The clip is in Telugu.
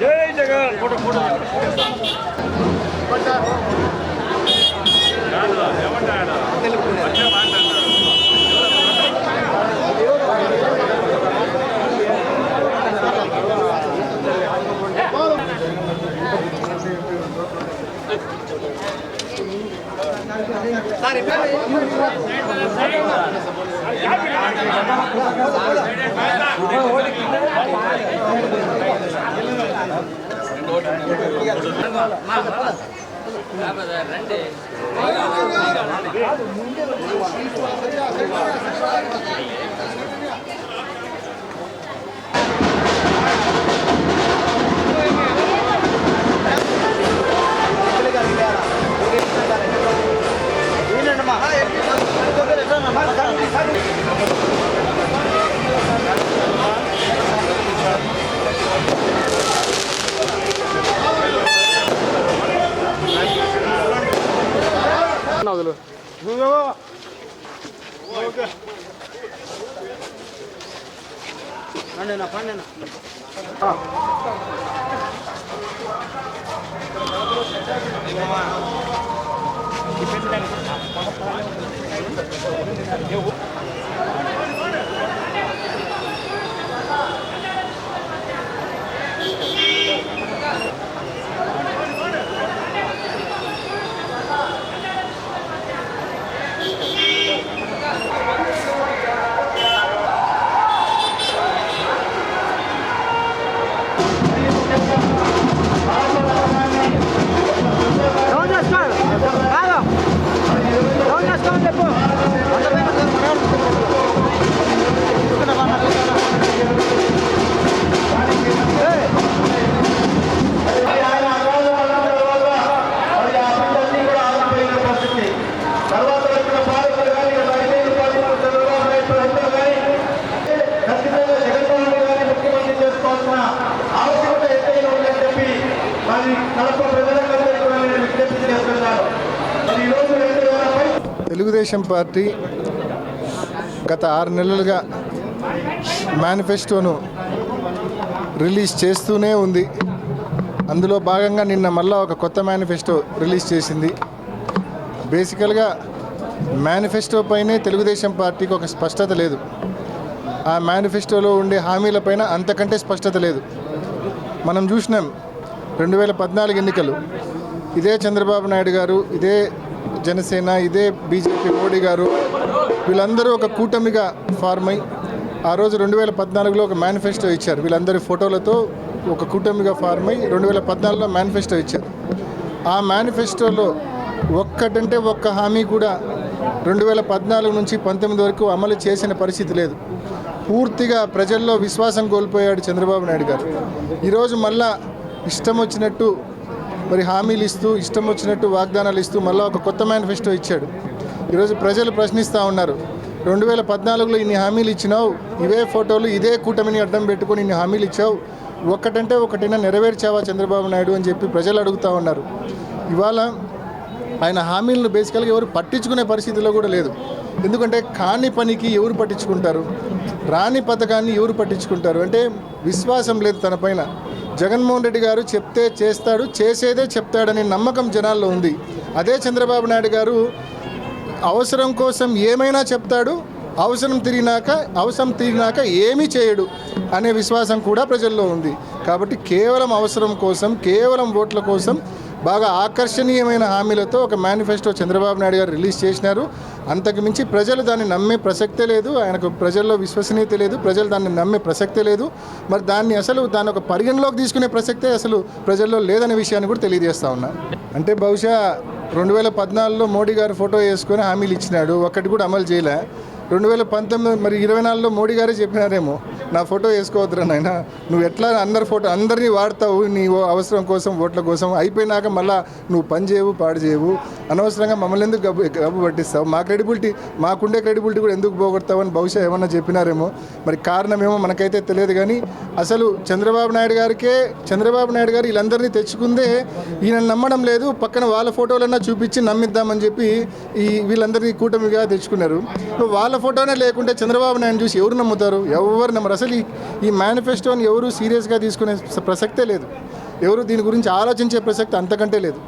जय जगन फोटो फोटो పండేనా తెలుగుదేశం పార్టీ గత 6 నెలలుగా మేనిఫెస్టోను రిలీజ్ చేస్తూనే ఉంది. అందులో భాగంగా నిన్న మళ్ళా ఒక కొత్త మేనిఫెస్టో రిలీజ్ చేసింది. బేసికల్గా మేనిఫెస్టో పైనే తెలుగుదేశం పార్టీకి ఒక స్పష్టత లేదు. ఆ మేనిఫెస్టోలో ఉండే హామీలపైన అంతకంటే స్పష్టత లేదు. మనం చూసినాం 2014 ఎన్నికలు, ఇదే చంద్రబాబు నాయుడు గారు, ఇదే జనసేన, ఇదే బీజేపీ మోడీ గారు వీళ్ళందరూ ఒక కూటమిగా ఫార్మ్ అయ్యి ఆ రోజు 2014లో ఒక మేనిఫెస్టో ఇచ్చారు. వీళ్ళందరి ఫోటోలతో ఒక కూటమిగా ఫార్మ్ అయ్యి 2014లో మేనిఫెస్టో ఇచ్చారు. ఆ మేనిఫెస్టోలో ఒక్కటంటే ఒక్క హామీ కూడా 2014 నుంచి 19 వరకు అమలు చేసిన పరిస్థితి లేదు. పూర్తిగా ప్రజల్లో విశ్వాసం కోల్పోయాడు చంద్రబాబు నాయుడు గారు. ఈరోజు మళ్ళా ఇష్టం వచ్చినట్టు మరి హామీలు ఇస్తూ, ఇష్టం వచ్చినట్టు వాగ్దానాలు ఇస్తూ మళ్ళీ ఒక కొత్త మేనిఫెస్టో ఇచ్చాడు. ఈరోజు ప్రజలు ప్రశ్నిస్తూ ఉన్నారు, 2014లో ఇన్ని హామీలు ఇచ్చినావు, ఇవే ఫోటోలు ఇదే కూటమిని అడ్డం పెట్టుకొని ఇన్ని హామీలు ఇచ్చావు, ఒక్కటంటే ఒకటైనా నెరవేర్చావా చంద్రబాబు నాయుడు అని చెప్పి ప్రజలు అడుగుతూ ఉన్నారు. ఇవాళ ఆయన హామీలను బేసికల్గా ఎవరు పట్టించుకునే పరిస్థితిలో కూడా లేదు. ఎందుకంటే కాని పనికి ఎవరు పట్టించుకుంటారు, రాని పథకాన్ని ఎవరు పట్టించుకుంటారు అంటే విశ్వాసం లేదు తన పైన. జగన్మోహన్ రెడ్డి గారు చెప్తే చేస్తాడు, చేసేదే చెప్తాడనే నమ్మకం జనాల్లో ఉంది. అదే చంద్రబాబు నాయుడు గారు అవసరం కోసం ఏమైనా చెప్తాడు, అవసరం తీరినాక ఏమీ చేయడు అనే విశ్వాసం కూడా ప్రజల్లో ఉంది. కాబట్టి కేవలం అవసరం కోసం, కేవలం ఓట్ల కోసం బాగా ఆకర్షణీయమైన హామీలతో ఒక మేనిఫెస్టో చంద్రబాబు నాయుడు గారు రిలీజ్ చేసినారు. అంతకు మించి ప్రజలు దాన్ని నమ్మే ప్రసక్తే లేదు. ఆయనకు ప్రజల్లో విశ్వసనీయత లేదు, ప్రజలు దాన్ని నమ్మే ప్రసక్తే లేదు. మరి దాన్ని ఒక పరిగణలోకి తీసుకునే ప్రసక్తే అసలు ప్రజల్లో లేదనే విషయాన్ని కూడా తెలియజేస్తా ఉన్నా. అంటే బహుశా 2014లో మోడీ గారు ఫోటో వేసుకొని హామీలు ఇచ్చినాడు, ఒక్కటి కూడా అమలు చేయలే. 2019 మరి 24లో మోడీ గారే చెప్పినారేమో, నా ఫోటో వేసుకోవద్దురా నాయన, నువ్వు ఎట్లా అందరినీ వాడతావు నీ అవసరం కోసం, ఓట్ల కోసం, అయిపోయినాక మళ్ళీ నువ్వు పని చేయవు, పాడు చేయవు, అనవసరంగా మమ్మల్ని ఎందుకు గబ్బు పట్టిస్తావు, మాకుండే క్రెడిబిలిటీ కూడా ఎందుకు పోగొడతావు అని బహుశా ఏమన్నా చెప్పినారేమో. మరి కారణమేమో మనకైతే తెలియదు. కానీ అసలు చంద్రబాబు నాయుడు గారు వీళ్ళందరినీ తెచ్చుకుందే ఈయన నమ్మడం లేదు. పక్కన వాళ్ళ ఫోటోలన్నా చూపించి నమ్మిద్దామని చెప్పి వీళ్ళందరినీ కూటమిగా తెచ్చుకున్నారు. వాళ్ళ ఫోటోనే లేకుంటే చంద్రబాబు నాయుడు చూసి ఎవరు నమ్ముతారు? ఎవరు నమ్మరు. అసలు ఈ మేనిఫెస్టోని ఎవరు సీరియస్గా తీసుకునే ప్రసక్తే లేదు. ఎవరు దీని గురించి ఆలోచించే ప్రసక్తి అంతకంటే లేదు.